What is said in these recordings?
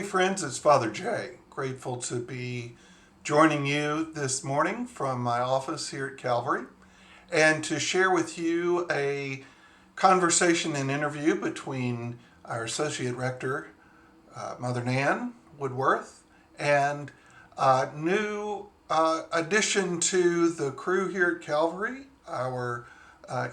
Hey friends, it's Father Jay. Grateful to be joining you this morning from my office here at Calvary and to share with you a conversation and interview between our Associate Rector, Mother Nan Woodworth, and a new addition to the crew here at Calvary, our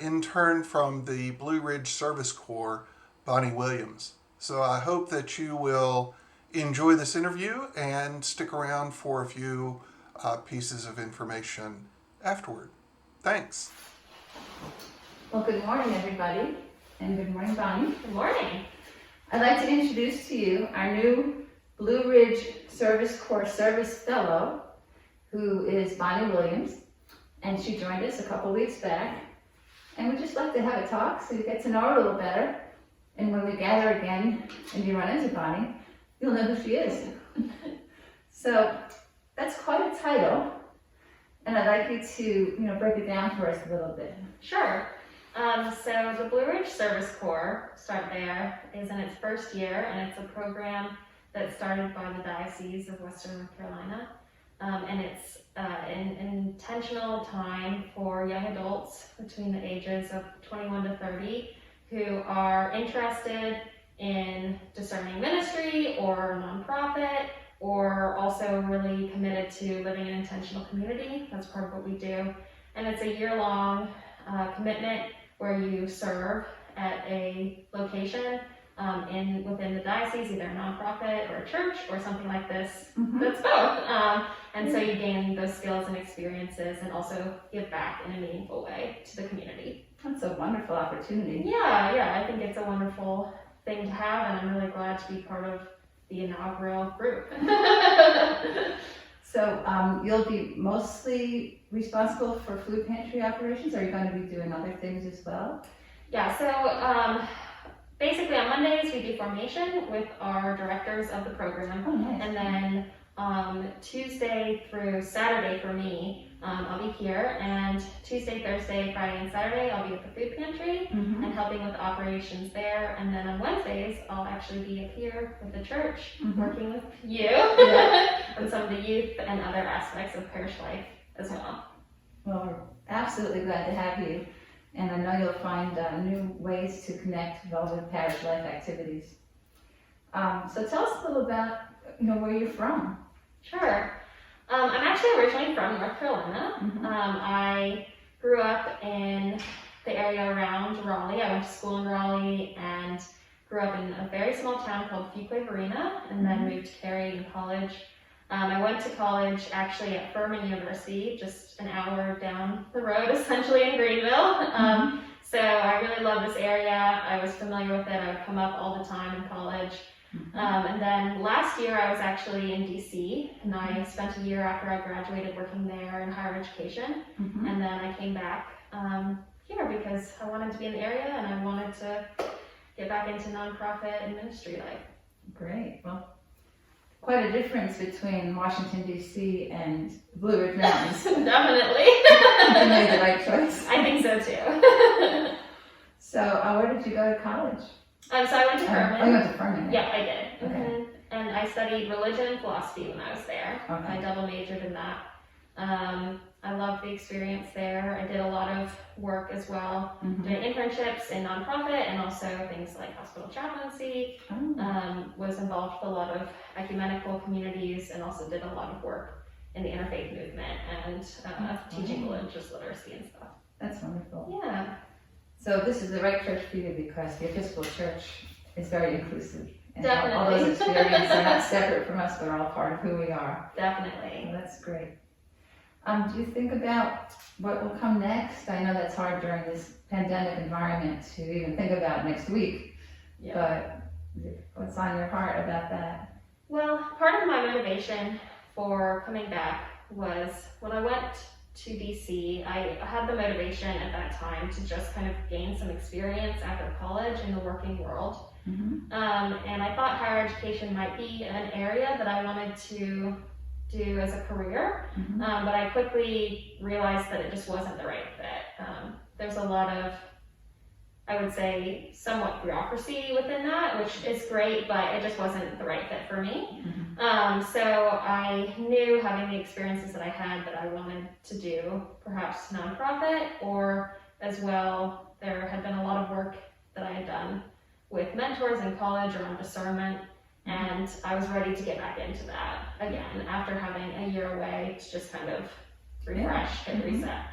intern from the Blue Ridge Service Corps, Bonnie Williams. So I hope that you will enjoy this interview and stick around for a few pieces of information afterward. Thanks. Well, good morning, everybody, and good morning, Bonnie. Good morning. I'd like to introduce to you our new Blue Ridge Service Corps Service Fellow, who is Bonnie Williams, and she joined us a couple weeks back. And we'd just like to have a talk so you get to know her a little better. And when we gather again and you run into Bonnie, you'll know who she is. So that's quite a title, and I'd like you to, break it down for us a little bit. Sure. So the Blue Ridge Service Corps, start there, is in its first year, and it's a program that's started by the Diocese of Western North Carolina. And it's an intentional time for young adults between the ages of 21 to 30 who are interested in discerning ministry or nonprofit, or also really committed to living an intentional community. That's part of what we do. And it's a year-long commitment where you serve at a location within the diocese, either a nonprofit or a church or something like this. Mm-hmm. That's both. And so you gain those skills and experiences and also give back in a meaningful way to the community. That's a wonderful opportunity. Yeah, I think it's a wonderful thing to have, and I'm really glad to be part of the inaugural group. So you'll be mostly responsible for food pantry operations, or are you going to be doing other things as well? Yeah, so basically on Mondays we do formation with our directors of the program. Oh, nice. And then Tuesday through Saturday for me, I'll be here, and Tuesday, Thursday, Friday, and Saturday I'll be at the food pantry Mm-hmm. and helping with the operations there. And then on Wednesdays I'll actually be up here with the church, Mm-hmm. working with you Yeah. and some of the youth and other aspects of parish life as well. Well, we're absolutely glad to have you, and I know you'll find new ways to connect with all the parish life activities. So tell us a little about, where you're from. Sure. I'm actually originally from North Carolina. Mm-hmm. I grew up in the area around Raleigh. I went to school in Raleigh and grew up in a very small town called Fuquay-Varina, and then moved to Cary in college. I went to college actually at Furman University, just an hour down the road, essentially in Greenville. So I really love this area. I was familiar with it. I would come up all the time in college. And then last year I was actually in DC, and I spent a year after I graduated working there in higher education. Mm-hmm. And then I came back here because I wanted to be in the area and I wanted to get back into nonprofit and ministry life. Great. Well, quite a difference between Washington, D.C. and Blue Ridge Mountains. Definitely. You made the right choice. I think so too. So where did you go to college? So I went to Furman. Oh, you went to Furman. Yeah, I did. Okay. Mhm. And I studied religion and philosophy when I was there. Okay. I double majored in that. I loved the experience there. I did a lot of work as well, Mm-hmm. doing internships in nonprofit and also things like hospital chaplaincy. Oh. Was involved with a lot of ecumenical communities and also did a lot of work in the interfaith movement and teaching religious literacy and stuff. That's wonderful. Yeah. So this is the right church for you because the Episcopal Church is very inclusive. And all Definitely. those experiences are not separate from us, but are all part of who we are. Definitely. Well, that's great. Do you think about what will come next? I know that's hard during this pandemic environment to even think about next week, Yeah. but what's on your heart about that? Well, part of my motivation for coming back was when I went to DC, I had the motivation at that time to just kind of gain some experience after college in the working world. Mm-hmm. And I thought higher education might be an area that I wanted to do as a career, Mm-hmm. but I quickly realized that it just wasn't the right fit. There's a lot of I would say, somewhat bureaucracy within that, which is great, but it just wasn't the right fit for me. So I knew, having the experiences that I had, that I wanted to do perhaps nonprofit, or as well, there had been a lot of work that I had done with mentors in college around discernment, and I was ready to get back into that again after having a year away to just kind of refresh and reset.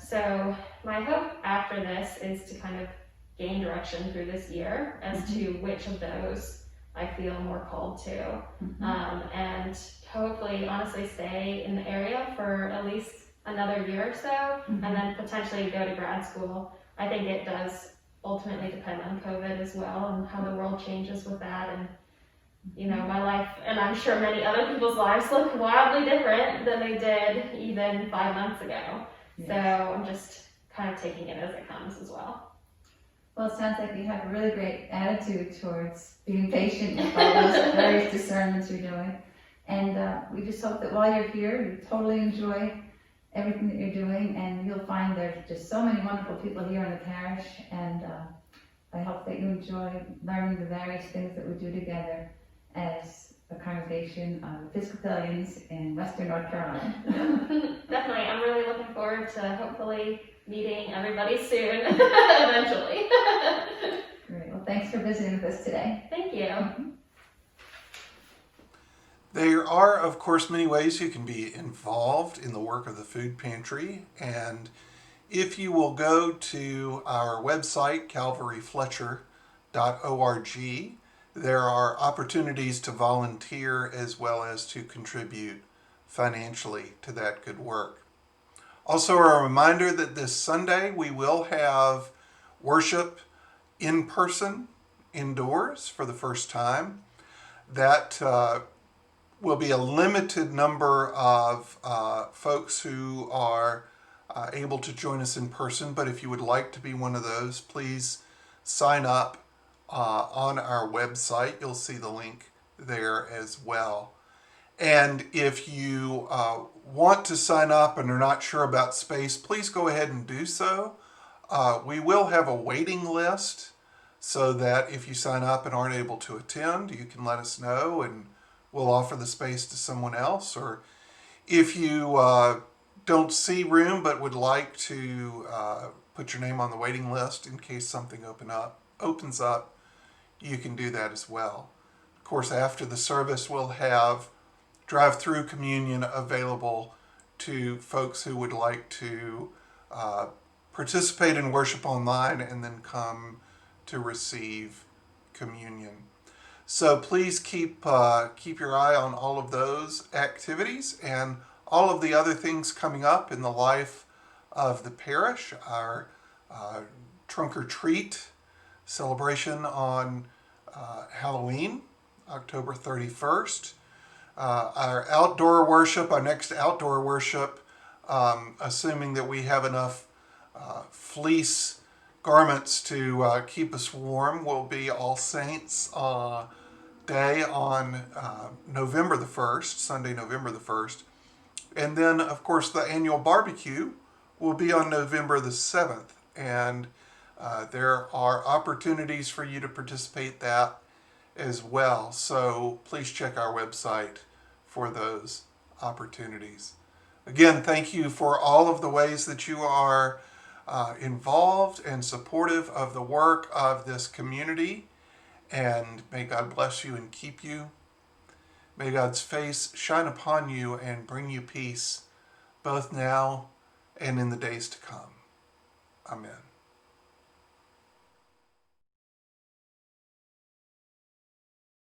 So my hope after this is to kind of gain direction through this year as to which of those I feel more called to, and hopefully honestly stay in the area for at least another year or so, and then potentially go to grad school. I think it does ultimately depend on COVID as well, and how the world changes with that. And my life, and I'm sure many other people's lives, look wildly different than they did even 5 months ago. Yes. So I'm just kind of taking it as it comes as well. Well, it sounds like you have a really great attitude towards being patient with all those various discernments you're doing. And we just hope that while you're here, you totally enjoy everything that you're doing, and you'll find there's just so many wonderful people here in the parish, and I hope that you enjoy learning the various things that we do together as a congregation of Episcopalians in Western North Carolina. Definitely, I'm really looking forward to hopefully meeting everybody soon, eventually. Great, well thanks for visiting with us today. Thank you. There are, of course, many ways you can be involved in the work of the food pantry, and if you will go to our website, calvaryfletcher.org, there are opportunities to volunteer as well as to contribute financially to that good work. Also, a reminder that this Sunday we will have worship in person, indoors, for the first time. That will be a limited number of folks who are able to join us in person, but if you would like to be one of those, please sign up on our website. You'll see the link there as well. And if you want to sign up and are not sure about space, please go ahead and do so. We will have a waiting list so that if you sign up and aren't able to attend, you can let us know and we'll offer the space to someone else. Or if you don't see room but would like to put your name on the waiting list in case something opens up, you can do that as well. Of course, after the service, we'll have drive-through communion available to folks who would like to participate in worship online and then come to receive communion. So please keep your eye on all of those activities and all of the other things coming up in the life of the parish. Our trunk or treat celebration on Halloween, October 31st. Our outdoor worship, our next outdoor worship, assuming that we have enough fleece garments to keep us warm, will be All Saints Day on November the 1st, Sunday, November the 1st. And then, of course, the annual barbecue will be on November the 7th. And there are opportunities for you to participate that as well. So please check our website for those opportunities. Again, thank you for all of the ways that you are involved and supportive of the work of this community. And may God bless you and keep you. May God's face shine upon you and bring you peace, both now and in the days to come. Amen.